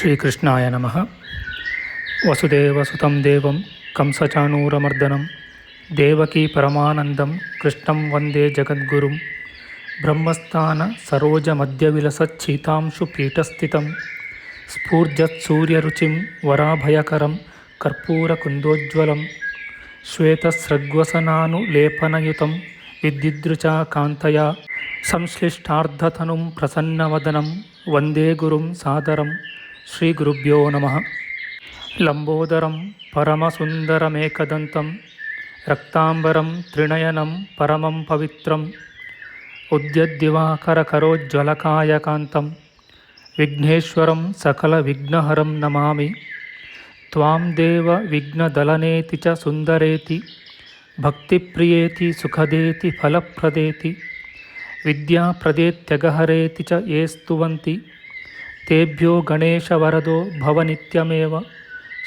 ಶ್ರೀಕೃಷ್ಣಾಯ ನಮಃ. ವಸುದೇವಸುತಂ ದೇವಂ ಕಂಸಚಾಣೂರಮರ್ದನಂ ದೇವಕೀ ಪರಮಾನಂದಂ ಕೃಷ್ಣಂ ವಂದೇ ಜಗದ್ಗುರುಂ. ಬ್ರಹ್ಮಸ್ಥಾನ ಸರೋಜಮಧ್ಯವಿಲಸಚ್ಛೀತಾಂಶು ಪೀಠಸ್ಥಿತಂ ಸ್ಫೂರ್ಜತ್ಸೂರ್ಯರುಚಿಂ ವರಾಭಯಕರಂ ಕರ್ಪೂರಕುಂದೋಜ್ವಲಂ ಶ್ವೇತಸ್ರಗ್ವಸನಾನುಲೇಪನಯುತಂ ವಿದ್ಯುದೃಚಾ ಕಾಂತಯಾ ಸಂಶ್ಲಿಷ್ಟಾರ್ಧತನುಂ ಪ್ರಸನ್ನವದನಂ ವಂದೇ ಗುರುಂ ಸಾದರಂ. ಶ್ರೀ ಗುರುಭ್ಯೋ ನಮಃ. ಲಂಬೋದರಂ ಪರಮಸುಂದರಮೇಕದಂತಂ ರಕ್ತಾಂಬರಂ ತ್ರಿನಯನಂ ಪರಮಂ ಪವಿತ್ರಂ ಉದ್ಯದ್ದಿವಾಕರಕರೋಜ್ವಲಕಾಯಕಾಂತಂ ವಿಘ್ನೇಶ್ವರಂ ಸಕಲವಿಘ್ನಹರಂ ನಮಾಮಿ. ತ್ವಾಂ ದೇವ ವಿಘ್ನದಲನೇತಿ ಚ ಸುಂದರೇತಿ ಭಕ್ತಿಪ್ರಿಯೇತಿ ಸುಖದೇತಿ ಫಲಪ್ರದೇತಿ ವಿದ್ಯಾಪ್ರದೇತ್ಯಗಹರೇತಿ ಚ ಯೇ ಸ್ತುವಂತಿ ತೇಭ್ಯೋ ಗಣೇಶವರದೋ ಭವನಿತ್ಯಮೇವ.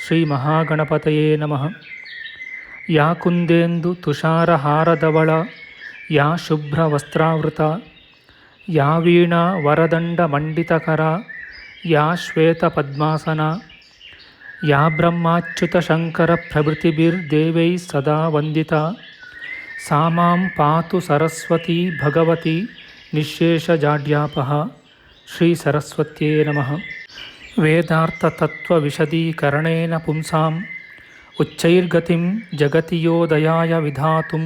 ಶ್ರೀ ಮಹಾಗಣಪತಯೇ ನಮಃ. ಯಾ ಕುಂದೇಂದು ತುಷಾರಹಾರಧವಳ ಯಾ ಶುಭ್ರವಸ್ತ್ರಾವೃತ ಯಾ ವೀಣಾ ವರದಂಡಮಂಡಿತಕರ ಯಾ ಶ್ವೇತಪದ್ಮಾಸನ ಯಾ ಬ್ರಹ್ಮಾಚ್ಯುತಶಂಕರಪ್ರಭೃತಿಭಿರ್ದೇವೈಃ ಸದಾ ವಂದಿತಾ ಸಾ ಮಾಂ ಪಾತು ಸರಸ್ವತೀ ಭಗವತಿ ನಿಶ್ಶೇಷಜಾಡ್ಯಾಪಃ. ಶ್ರೀ ಸರಸ್ವತ್ಯೇ ನಮಃ. ವೇದಾರ್ಥತತ್ವವಿಶದೀಕರಣೇನ ಪುಂಸಾಂ ಉಚ್ಚೈರ್ಗತಿಂ ಜಗತಿ ಯೋ ದಯಾಯ ವಿಧಾತುಂ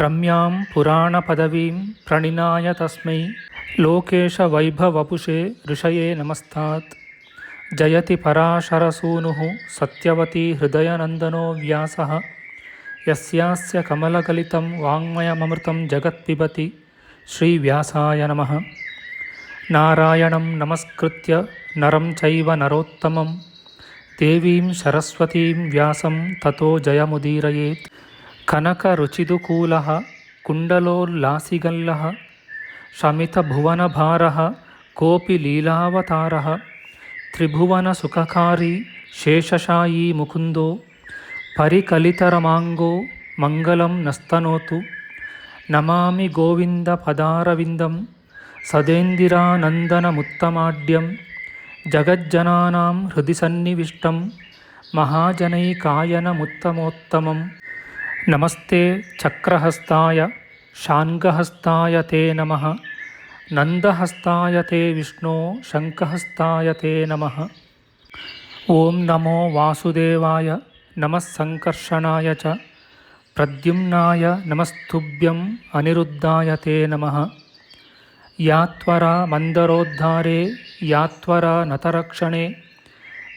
ರಮ್ಯಾಂ ಪುರಾಣಪದವೀಂ ಪ್ರಣಿನಾಯ ತಸ್ಮೈ ಲೋಕೇಶವೈಭವಪುಷೇ ಋಷಯೇ ನಮಸ್ತಾತ್. ಜಯತಿ ಪರಾಶರಸೂನುಃ ಸತ್ಯವತಿ ಹೃದಯನಂದನೋ ವ್ಯಾಸಃ ಯಸ್ಯಾಸ್ಯ ಕಮಲಕಲಿತಂ ವಾङ्ಮಯಮೃತಂ ಜಗತ್ಪಿಬತಿ. ಶ್ರೀ ವ್ಯಾಸಾಯ ನಮಃ. ನಾರಾಯಣಂ ನಮಸ್ಕೃತ್ಯ ನರಂ ಚೈವ ನರೋತ್ತಮಂ ದೇವೀಂ ಸರಸ್ವತೀಂ ವ್ಯಾಸಂ ತತೋ ಜಯಮುದೀರಯೇತ್. ಕನಕರುಚಿದುಕೂಲಃ ಕುಂಡಲೋಲ್ಲಾಸಿಗಲ್ಲಃ ಶಮಿತಭುವನಭಾರಃ ಕೋಪಿ ಲೀಲಾವತಾರಃ ತ್ರಿಭುವನಸುಖಕಾರಿ ಶೇಷಶಾಯೀ ಮುಕುಂದೋ ಪರಿಕಲಿತರಮಾಂಗೋ ಮಂಗಲಂ ನಸ್ತನೋತು. ನಮಾಮಿ ಗೋವಿಂದ ಪದಾರವಿಂದಂ ಸದೇಂದಿರಾನಂದನಮುತ್ತಮಾಡ್ಯಂ ಜಗಜ್ಜನಾನಾಂ ಹೃದಿ ಸನ್ನಿವಿಷ್ಟಂ ಮಹಾಜನೈಕಾಯನಮುತ್ತಮೋತ್ತಮಂ. ನಮಸ್ತೆ ಚಕ್ರಹಸ್ತಾಯ ಶಾನ್ಗಹಸ್ತಾಯ ತೇ ನಮಃ. ನಂದಹಸ್ತಾಯ ತೇ ವಿಷ್ಣೋ ಶಂಖಹಸ್ತಾಯ ತೇ ನಮಃ. ಓಂ ನಮೋ ವಾಸುದೇವಾಯ ನಮಃ ಸಂಕರ್ಷಣಾಯ ಚ ಪ್ರದ್ಯುಮ್ನಾಯ ನಮಸ್ತುಭ್ಯಂ ಅನಿರುದ್ಧಾಯ ತೇ ನಮಃ. ಯಾತ್ವರ ಮಂದರೋದ್ಧಾರೆ ಯಾತ್ವರ ನತರಕ್ಷಣೆ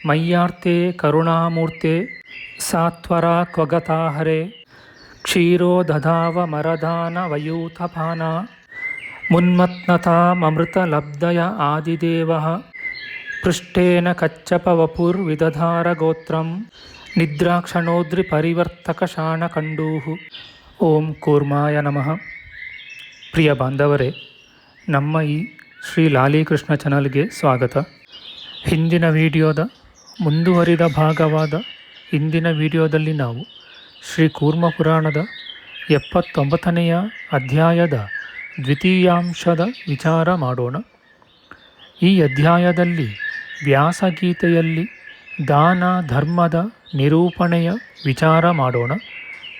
ಮಯ್ಯಾರ್ತೆ ಕರುಣಾಮೂರ್ತೆ ಸಾತ್ವರ ಕ್ವಗತಾಹರೆ ಕ್ಷೀರೋ ದಧಾವ ಮರದಾನ ವಯೂಥಪಾನ ಮುನ್ಮತ್ನತಾಮೃತಲಬ್ಧಯ ಆದಿದೇವಃ ಪೃಷ್ಟೇನ ಕಚ್ಚಪವಪುರ್ವಿದಧಾರ ಗೋತ್ರಂ ನಿದ್ರಾಕ್ಷಣೋದ್ರಿ ಪರಿವರ್ತಕ ಶಾಣಕಂಡೂಃ. ಓಂ ಕೂರ್ಮಾಯ ನಮಃ. ಪ್ರಿಯ ಬಾಂಧವರೇ, ನಮ್ಮ ಈ ಶ್ರೀ ಲಾಲೀಕೃಷ್ಣ ಚಾನಲ್ಗೆ ಸ್ವಾಗತ. ಹಿಂದಿನ ವಿಡಿಯೋದ ಮುಂದುವರಿದ ಭಾಗವಾದ ಇಂದಿನ ವಿಡಿಯೋದಲ್ಲಿ ನಾವು ಶ್ರೀ ಕೂರ್ಮ ಪುರಾಣದ 79ನೆಯ ಅಧ್ಯಾಯದ ದ್ವಿತೀಯಾಂಶದ ವಿಚಾರ ಮಾಡೋಣ. ಈ ಅಧ್ಯಾಯದಲ್ಲಿ ವ್ಯಾಸಗೀತೆಯಲ್ಲಿ ದಾನ ಧರ್ಮದ ನಿರೂಪಣೆಯ ವಿಚಾರ ಮಾಡೋಣ.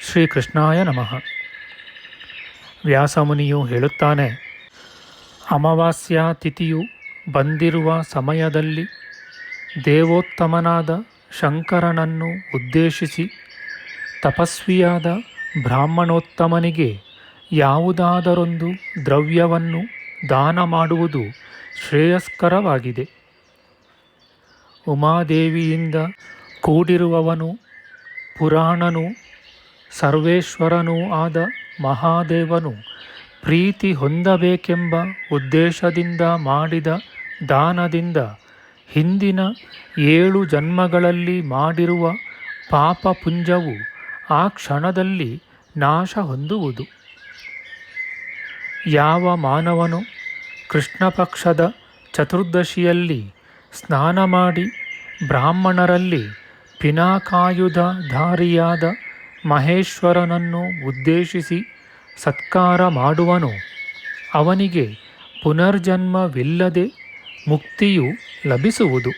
ಶ್ರೀಕೃಷ್ಣಾಯ ನಮಃ. ವ್ಯಾಸಮುನಿಯು ಹೇಳುತ್ತಾನೆ, ಅಮಾವಾಸ್ಯಾ ತಿಥಿಯು ಬಂದಿರುವ ಸಮಯದಲ್ಲಿ ದೇವೋತ್ತಮನಾದ ಶಂಕರನನ್ನು ಉದ್ದೇಶಿಸಿ ತಪಸ್ವಿಯಾದ ಬ್ರಾಹ್ಮಣೋತ್ತಮನಿಗೆ ಯಾವುದಾದರೊಂದು ದ್ರವ್ಯವನ್ನು ದಾನ ಮಾಡುವುದು ಶ್ರೇಯಸ್ಕರವಾಗಿದೆ. ಉಮಾದೇವಿಯಿಂದ ಕೂಡಿರುವವನು ಪುರಾಣನೂ ಸರ್ವೇಶ್ವರನೂ ಆದ ಮಹಾದೇವನು ಪ್ರೀತಿ ಹೊಂದಬೇಕೆಂಬ ಉದ್ದೇಶದಿಂದ ಮಾಡಿದ ದಾನದಿಂದ ಹಿಂದಿನ 7 ಜನ್ಮಗಳಲ್ಲಿ ಮಾಡಿರುವ ಪಾಪಪುಂಜವು ಆ ಕ್ಷಣದಲ್ಲಿ ನಾಶ ಹೊಂದುವುದು. ಯಾವ ಮಾನವನು ಕೃಷ್ಣಪಕ್ಷದ ಚತುರ್ದಶಿಯಲ್ಲಿ ಸ್ನಾನ ಮಾಡಿ ಬ್ರಾಹ್ಮಣರಲ್ಲಿ ಪಿನಾಕಾಯುಧಧಾರಿಯಾದ ಮಹೇಶ್ವರನನ್ನು ಉದ್ದೇಶಿಸಿ ಸತ್ಕಾರ ಮಾಡುವನೋ ಅವನಿಗೆ ಪುನರ್ಜನ್ಮವಿಲ್ಲದೆ ಮುಕ್ತಿಯು ಲಭಿಸುವುದು.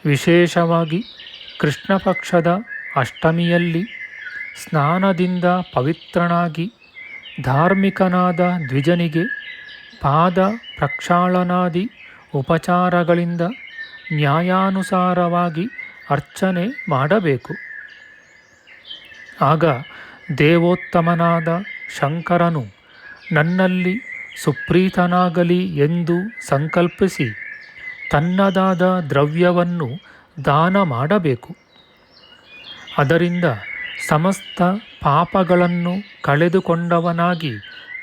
ವಿಶೇಷವಾಗಿ ಕೃಷ್ಣ ಪಕ್ಷದ ಅಷ್ಟಮಿಯಲ್ಲಿ ಸ್ನಾನದಿಂದ ಪವಿತ್ರನಾಗಿ ಧಾರ್ಮಿಕನಾದ ದ್ವಿಜನಿಗೆ ಪಾದ ಪ್ರಕ್ಷಾಳನಾದಿ ಉಪಚಾರಗಳಿಂದ ನ್ಯಾಯಾನುಸಾರವಾಗಿ ಅರ್ಚನೆ ಮಾಡಬೇಕು. ಆಗ ದೇವೋತ್ತಮನಾದ ಶಂಕರನು ನನ್ನಲ್ಲಿ ಸುಪ್ರೀತನಾಗಲಿ ಎಂದು ಸಂಕಲ್ಪಿಸಿ ತನ್ನದಾದ ದ್ರವ್ಯವನ್ನು ದಾನ ಮಾಡಬೇಕು. ಅದರಿಂದ ಸಮಸ್ತ ಪಾಪಗಳನ್ನು ಕಳೆದುಕೊಂಡವನಾಗಿ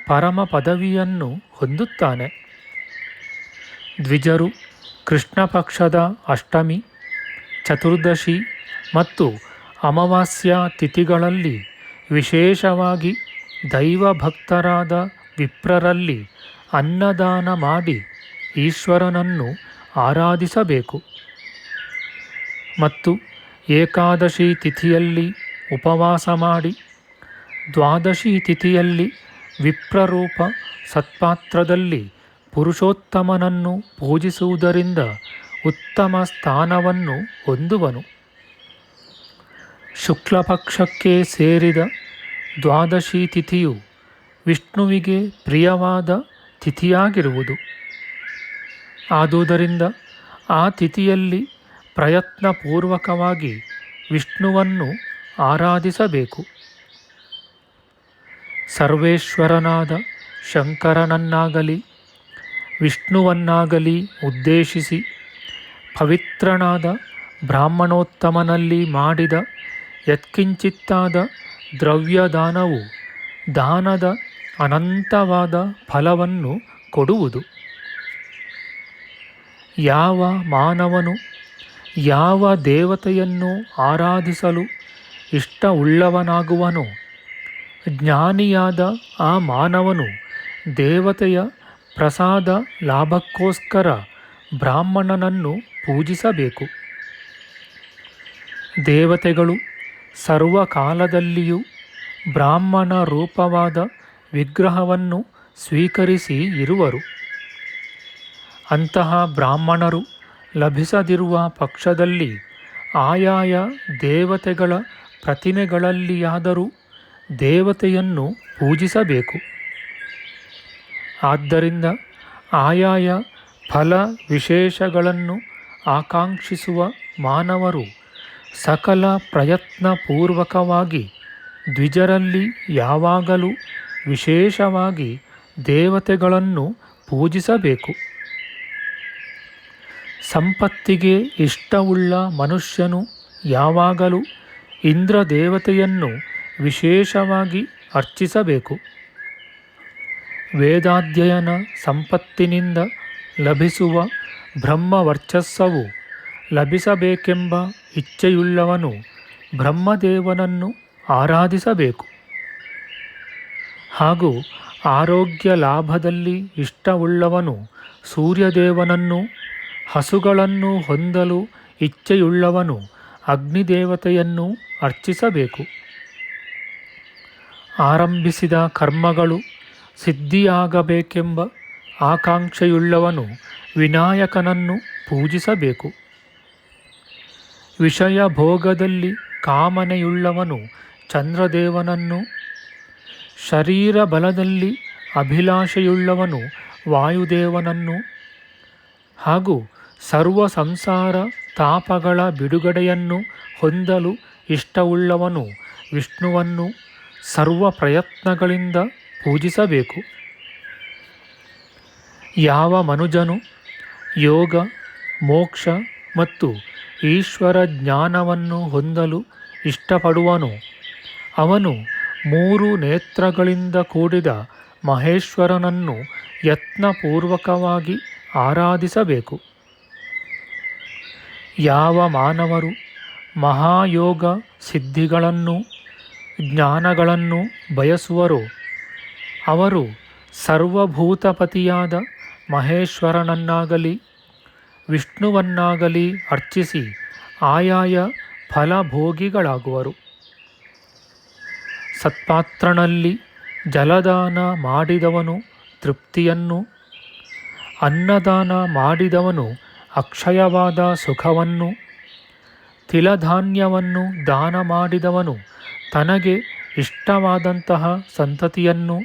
ಪರಮ ಪದವಿಯನ್ನು ಹೊಂದುತ್ತಾನೆ. ದ್ವಿಜರು ಕೃಷ್ಣ ಪಕ್ಷದ ಅಷ್ಟಮಿ, ಚತುರ್ದಶಿ ಮತ್ತು ಅಮಾವಾಸ್ಯ ತಿಥಿಗಳಲ್ಲಿ ವಿಶೇಷವಾಗಿ ದೈವಭಕ್ತರಾದ ವಿಪ್ರರಲ್ಲಿ ಅನ್ನದಾನ ಮಾಡಿ ಈಶ್ವರನನ್ನು ಆರಾಧಿಸಬೇಕು. ಮತ್ತು ಏಕಾದಶಿ ತಿಥಿಯಲ್ಲಿ ಉಪವಾಸ ಮಾಡಿ ದ್ವಾದಶಿ ತಿಥಿಯಲ್ಲಿ ವಿಪ್ರರೂಪ ಸತ್ಪಾತ್ರದಲ್ಲಿ ಪುರುಷೋತ್ತಮನನ್ನು ಪೂಜಿಸುವುದರಿಂದ ಉತ್ತಮ ಸ್ಥಾನವನ್ನು ಹೊಂದುವನು. ಶುಕ್ಲಪಕ್ಷಕ್ಕೆ ಸೇರಿದ ದ್ವಾದಶಿ ತಿಥಿಯು ವಿಷ್ಣುವಿಗೆ ಪ್ರಿಯವಾದ ತಿಥಿಯಾಗಿರುವುದು. ಆದುದರಿಂದ ಆ ತಿಥಿಯಲ್ಲಿ ಪ್ರಯತ್ನಪೂರ್ವಕವಾಗಿ ವಿಷ್ಣುವನ್ನು ಆರಾಧಿಸಬೇಕು. ಸರ್ವೇಶ್ವರನಾದ ಶಂಕರನನ್ನಾಗಲಿ ವಿಷ್ಣುವನ್ನಾಗಲಿ ಉದ್ದೇಶಿಸಿ ಪವಿತ್ರನಾದ ಬ್ರಾಹ್ಮಣೋತ್ತಮನಲ್ಲಿ ಮಾಡಿದ ಯತ್ಕಿಂಚಿತ್ತಾದ ದ್ರವ್ಯದಾನವು ದಾನದ ಅನಂತವಾದ ಫಲವನ್ನು ಕೊಡುವುದು. ಯಾವ ಮಾನವನು ಯಾವ ದೇವತೆಯನ್ನು ಆರಾಧಿಸಲು ಇಷ್ಟವುಳ್ಳವನಾಗುವನೋ ಜ್ಞಾನಿಯಾದ ಆ ಮಾನವನು ದೇವತೆಯ ಪ್ರಸಾದ ಲಾಭಕ್ಕೋಸ್ಕರ ಬ್ರಾಹ್ಮಣನನ್ನು ಪೂಜಿಸಬೇಕು. ದೇವತೆಗಳು ಸರ್ವಕಾಲದಲ್ಲಿಯೂ ಬ್ರಾಹ್ಮಣ ರೂಪವಾದ ವಿಗ್ರಹವನ್ನು ಸ್ವೀಕರಿಸಿ ಇರುವರು. ಅಂತಹ ಬ್ರಾಹ್ಮಣರು ಲಭಿಸದಿರುವ ಪಕ್ಷದಲ್ಲಿ ಆಯಾಯ ದೇವತೆಗಳ ಪ್ರತಿಮೆಗಳಲ್ಲಿಯಾದರೂ ದೇವತೆಯನ್ನು ಪೂಜಿಸಬೇಕು. ಆದ್ದರಿಂದ ಆಯಾಯ ಫಲ ವಿಶೇಷಗಳನ್ನು ಆಕಾಂಕ್ಷಿಸುವ ಮಾನವರು ಸಕಲ ಪ್ರಯತ್ನಪೂರ್ವಕವಾಗಿ ದ್ವಿಜರಲ್ಲಿ ಯಾವಾಗಲೂ ವಿಶೇಷವಾಗಿ ದೇವತೆಗಳನ್ನು ಪೂಜಿಸಬೇಕು. ಸಂಪತ್ತಿಗೆ ಇಷ್ಟವುಳ್ಳ ಮನುಷ್ಯನು ಯಾವಾಗಲೂ ಇಂದ್ರ ದೇವತೆಯನ್ನು ವಿಶೇಷವಾಗಿ ಅರ್ಚಿಸಬೇಕು. ವೇದಾಧ್ಯಯನ ಸಂಪತ್ತಿನಿಂದ ಲಭಿಸುವ ಬ್ರಹ್ಮವರ್ಚಸ್ಸವು ಲಭಿಸಬೇಕೆಂಬ ಇಚ್ಛೆಯುಳ್ಳವನು ಬ್ರಹ್ಮದೇವನನ್ನು ಆರಾಧಿಸಬೇಕು. ಹಾಗೂ ಆರೋಗ್ಯ ಲಾಭದಲ್ಲಿ ಇಷ್ಟವುಳ್ಳವನು ಸೂರ್ಯದೇವನನ್ನು, ಹಸುಗಳನ್ನು ಹೊಂದಲು ಇಚ್ಛೆಯುಳ್ಳವನು ಅಗ್ನಿದೇವತೆಯನ್ನು ಅರ್ಚಿಸಬೇಕು. ಆರಂಭಿಸಿದ ಕರ್ಮಗಳು ಸಿದ್ಧಿಯಾಗಬೇಕೆಂಬ ಆಕಾಂಕ್ಷೆಯುಳ್ಳವನು ವಿನಾಯಕನನ್ನು ಪೂಜಿಸಬೇಕು. ವಿಷಯ ಭೋಗದಲ್ಲಿ ಕಾಮನೆಯುಳ್ಳವನು ಚಂದ್ರದೇವನನ್ನು, ಶರೀರ ಬಲದಲ್ಲಿ ಅಭಿಲಾಷೆಯುಳ್ಳವನು ವಾಯುದೇವನನ್ನು, ಹಾಗೂ ಸರ್ವ ಸಂಸಾರ ತಾಪಗಳ ಬಿಡುಗಡೆಯನ್ನು ಹೊಂದಲು ಇಷ್ಟವುಳ್ಳವನು ವಿಷ್ಣುವನ್ನು ಸರ್ವ ಪ್ರಯತ್ನಗಳಿಂದ ಪೂಜಿಸಬೇಕು. ಯಾವ ಮನುಜನು ಯೋಗ, ಮೋಕ್ಷ ಮತ್ತು ಈಶ್ವರ ಜ್ಞಾನವನ್ನು ಹೊಂದಲು ಇಷ್ಟಪಡುವನೋ ಅವನು 3 ನೇತ್ರಗಳಿಂದ ಕೂಡಿದ ಮಹೇಶ್ವರನನ್ನು ಯತ್ನಪೂರ್ವಕವಾಗಿ ಆರಾಧಿಸಬೇಕು. ಯಾವ ಮಾನವರು ಮಹಾಯೋಗ ಸಿದ್ಧಿಗಳನ್ನು, ಜ್ಞಾನಗಳನ್ನು ಬಯಸುವರೋ ಅವರು ಸರ್ವಭೂತಪತಿಯಾದ ಮಹೇಶ್ವರನನ್ನಾಗಲಿ ವಿಷ್ಣುವನ್ನಾಗಲಿ ಅರ್ಚಿಸಿ ಆಯಾಯ ಫಲಭೋಗಿಗಳಾಗುವರು. ಸತ್ಪಾತ್ರನಲ್ಲಿ ಜಲದಾನ ಮಾಡಿದವನು ತೃಪ್ತಿಯನ್ನು, ಅನ್ನದಾನ ಮಾಡಿದವನು ಅಕ್ಷಯವಾದ ಸುಖವನ್ನು, ತಿಲಧಾನ್ಯವನ್ನು ದಾನ ಮಾಡಿದವನು ತನಗೆ ಇಷ್ಟವಾದಂತಹ ಸಂತತಿಯನ್ನು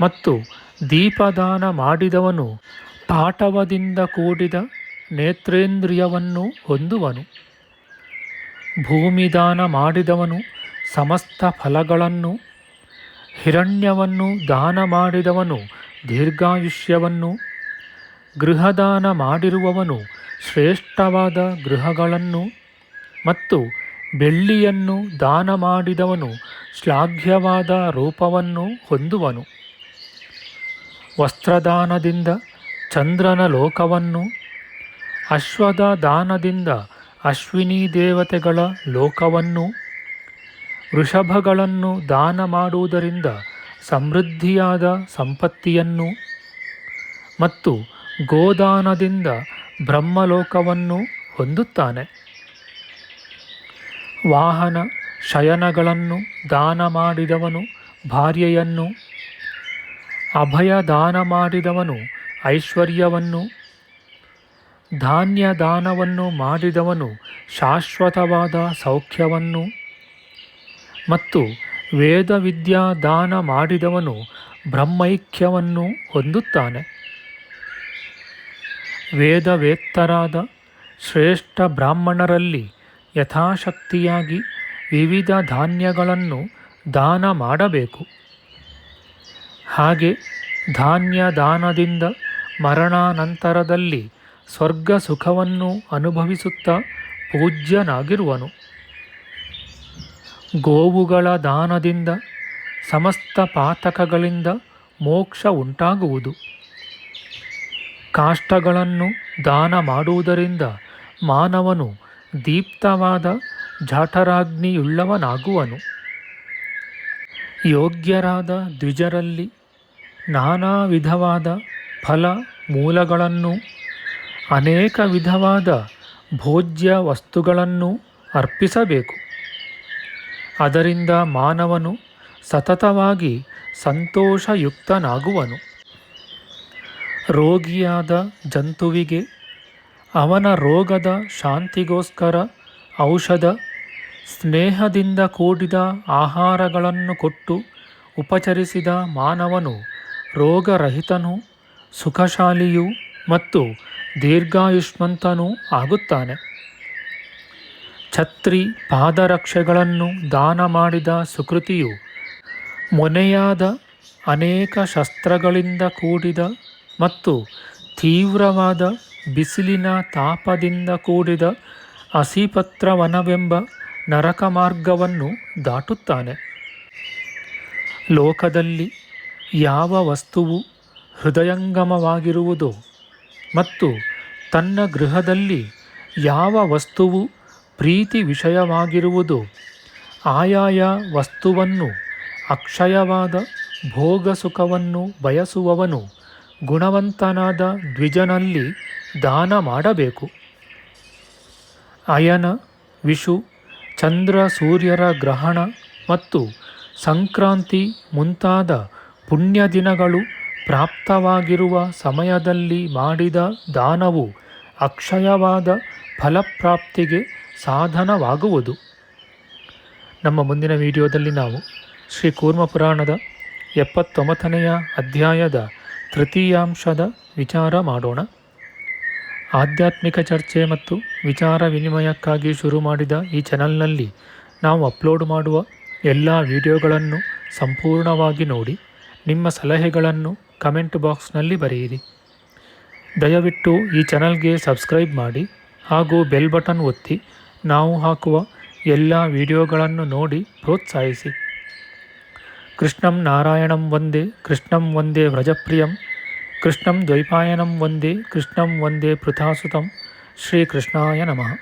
ಮತ್ತು ದೀಪದಾನ ಮಾಡಿದವನು ಪಾಟವದಿಂದ ಕೂಡಿದ ನೇತ್ರೇಂದ್ರಿಯವನ್ನು ಹೊಂದುವನು. ಭೂಮಿದಾನ ಮಾಡಿದವನು ಸಮಸ್ತ ಫಲಗಳನ್ನು, ಹಿರಣ್ಯವನ್ನು ದಾನ ಮಾಡಿದವನು ದೀರ್ಘಾಯುಷ್ಯವನ್ನು, ಗೃಹದಾನ ಮಾಡಿರುವವನು ಶ್ರೇಷ್ಠವಾದ ಗೃಹಗಳನ್ನು ಮತ್ತು ಬೆಳ್ಳಿಯನ್ನು ದಾನ ಮಾಡಿದವನು ಶ್ಲಾಘ್ಯವಾದ ರೂಪವನ್ನು ಹೊಂದುವನು. ವಸ್ತ್ರದಾನದಿಂದ ಚಂದ್ರನ ಲೋಕವನ್ನು, ಅಶ್ವದ ದಾನದಿಂದ ಅಶ್ವಿನಿ ದೇವತೆಗಳ ಲೋಕವನ್ನು, ವೃಷಭಗಳನ್ನು ದಾನ ಮಾಡುವುದರಿಂದ ಸಮೃದ್ಧಿಯಾದ ಸಂಪತ್ತಿಯನ್ನು ಮತ್ತು ಗೋದಾನದಿಂದ ಬ್ರಹ್ಮಲೋಕವನ್ನು ಹೊಂದುತ್ತಾನೆ. ವಾಹನ ಶಯನಗಳನ್ನು ದಾನ ಮಾಡಿದವನು ಭಾರ್ಯೆಯನ್ನು, ಅಭಯ ದಾನ ಮಾಡಿದವನು ಐಶ್ವರ್ಯವನ್ನು, ಧಾನ್ಯ ದಾನವನ್ನು ಮಾಡಿದವನು ಶಾಶ್ವತವಾದ ಸೌಖ್ಯವನ್ನು ಮತ್ತು ವೇದವಿದ್ಯಾ ದಾನ ಮಾಡಿದವನು ಬ್ರಹ್ಮೈಕ್ಯವನ್ನು ಹೊಂದುತ್ತಾನೆ. ವೇದವೇತ್ತರಾದ ಶ್ರೇಷ್ಠ ಬ್ರಾಹ್ಮಣರಲ್ಲಿ ಯಥಾಶಕ್ತಿಯಾಗಿ ವಿವಿಧ ಧಾನ್ಯಗಳನ್ನು ದಾನ ಮಾಡಬೇಕು. ಹಾಗೆ ಧಾನ್ಯ ದಾನದಿಂದ ಮರಣಾನಂತರದಲ್ಲಿ ಸ್ವರ್ಗ ಸುಖವನ್ನು ಅನುಭವಿಸುತ್ತಾ ಪೂಜ್ಯನಾಗಿರುವನು. ಗೋವುಗಳ ದಾನದಿಂದ ಸಮಸ್ತ ಪಾತಕಗಳಿಂದ ಮೋಕ್ಷ ಉಂಟಾಗುವುದು. ಕಾಷ್ಟಗಳನ್ನು ದಾನ ಮಾಡುವುದರಿಂದ ಮಾನವನು ದೀಪ್ತವಾದ ಜಾಠರಾಗ್ನಿಯುಳ್ಳವನಾಗುವನು. ಯೋಗ್ಯರಾದ ದ್ವಿಜರಲ್ಲಿ ನಾನಾ ವಿಧವಾದ ಫಲ ಮೂಲಗಳನ್ನು, ಅನೇಕ ವಿಧವಾದ ಭೋಜ್ಯ ವಸ್ತುಗಳನ್ನು ಅರ್ಪಿಸಬೇಕು. ಅದರಿಂದ ಮಾನವನು ಸತತವಾಗಿ ಸಂತೋಷಯುಕ್ತನಾಗುವನು. ರೋಗಿಯಾದ ಜಂತುವಿಗೆ ಅವನ ರೋಗದ ಶಾಂತಿಗೋಸ್ಕರ ಔಷಧ, ಸ್ನೇಹದಿಂದ ಕೂಡಿದ ಆಹಾರಗಳನ್ನು ಕೊಟ್ಟು ಉಪಚರಿಸಿದ ಮಾನವನು ರೋಗರಹಿತನೂ ಸುಖಶಾಲಿಯೂ ಮತ್ತು ದೀರ್ಘಾಯುಷ್ಮಂತನೂ ಆಗುತ್ತಾನೆ. ಛತ್ರಿ ಪಾದರಕ್ಷೆಗಳನ್ನು ದಾನ ಮಾಡಿದ ಸುಕೃತಿಯು ಮೊನೆಯಾದ ಅನೇಕ ಶಸ್ತ್ರಗಳಿಂದ ಕೂಡಿದ ಮತ್ತು ತೀವ್ರವಾದ ಬಿಸಿಲಿನ ತಾಪದಿಂದ ಕೂಡಿದ ಅಸಿಪತ್ರವನವೆಂಬ ನರಕ ಮಾರ್ಗವನ್ನು ದಾಟುತ್ತಾನೆ. ಲೋಕದಲ್ಲಿ ಯಾವ ವಸ್ತುವು ಹೃದಯಂಗಮವಾಗಿರುವುದೋ ಮತ್ತು ತನ್ನ ಗೃಹದಲ್ಲಿ ಯಾವ ವಸ್ತುವು ಪ್ರೀತಿ ವಿಷಯವಾಗಿರುವುದೋ ಆಯಾಯ ವಸ್ತುವನ್ನು ಅಕ್ಷಯವಾದ ಭೋಗ ಸುಖವನ್ನು ಬಯಸುವವನು ಗುಣವಂತನಾದ ದ್ವಿಜನಲ್ಲಿ ದಾನ ಮಾಡಬೇಕು. ಅಯನ, ವಿಷು, ಚಂದ್ರ ಸೂರ್ಯರ ಗ್ರಹಣ ಮತ್ತು ಸಂಕ್ರಾಂತಿ ಮುಂತಾದ ಪುಣ್ಯ ದಿನಗಳು ಪ್ರಾಪ್ತವಾಗಿರುವ ಸಮಯದಲ್ಲಿ ಮಾಡಿದ ದಾನವು ಅಕ್ಷಯವಾದ ಫಲಪ್ರಾಪ್ತಿಗೆ ಸಾಧನವಾಗುವುದು. ನಮ್ಮ ಮುಂದಿನ ವಿಡಿಯೋದಲ್ಲಿ ನಾವು ಶ್ರೀ ಕೂರ್ಮ ಪುರಾಣದ 79ನೆಯ ಅಧ್ಯಾಯದ ತೃತೀಯಾಂಶದ ವಿಚಾರ ಮಾಡೋಣ. ಆಧ್ಯಾತ್ಮಿಕ ಚರ್ಚೆ ಮತ್ತು ವಿಚಾರ ವಿನಿಮಯಕ್ಕಾಗಿ ಶುರು ಮಾಡಿದ ಈ ಚಾನಲ್ನಲ್ಲಿ ನಾವು ಅಪ್ಲೋಡ್ ಮಾಡುವ ಎಲ್ಲ ವಿಡಿಯೋಗಳನ್ನು ಸಂಪೂರ್ಣವಾಗಿ ನೋಡಿ ನಿಮ್ಮ ಸಲಹೆಗಳನ್ನು ಕಮೆಂಟ್ ಬಾಕ್ಸ್ನಲ್ಲಿ ಬರೆಯಿರಿ. ದಯವಿಟ್ಟು ಈ ಚಾನಲ್ಗೆ ಸಬ್ಸ್ಕ್ರೈಬ್ ಮಾಡಿ ಹಾಗೂ ಬೆಲ್ ಬಟನ್ ಒತ್ತಿ ನಾವು ಹಾಕುವ ಎಲ್ಲ ವಿಡಿಯೋಗಳನ್ನು ನೋಡಿ ಪ್ರೋತ್ಸಾಹಿಸಿ. ಕೃಷ್ಣಂ ನಾರಾಯಣಂ ವಂದೇ, ಕೃಷ್ಣಂ ವಂದೇ ವ್ರಜಪ್ರಿಯಂ, ಕೃಷ್ಣಂ ದ್ವೈಪಾಯನಂ ವಂದೇ, ಕೃಷ್ಣಂ ವಂದೇ ಪೃಥಾಸುತಂ. ಶ್ರೀಕೃಷ್ಣಾಯ ನಮಃ.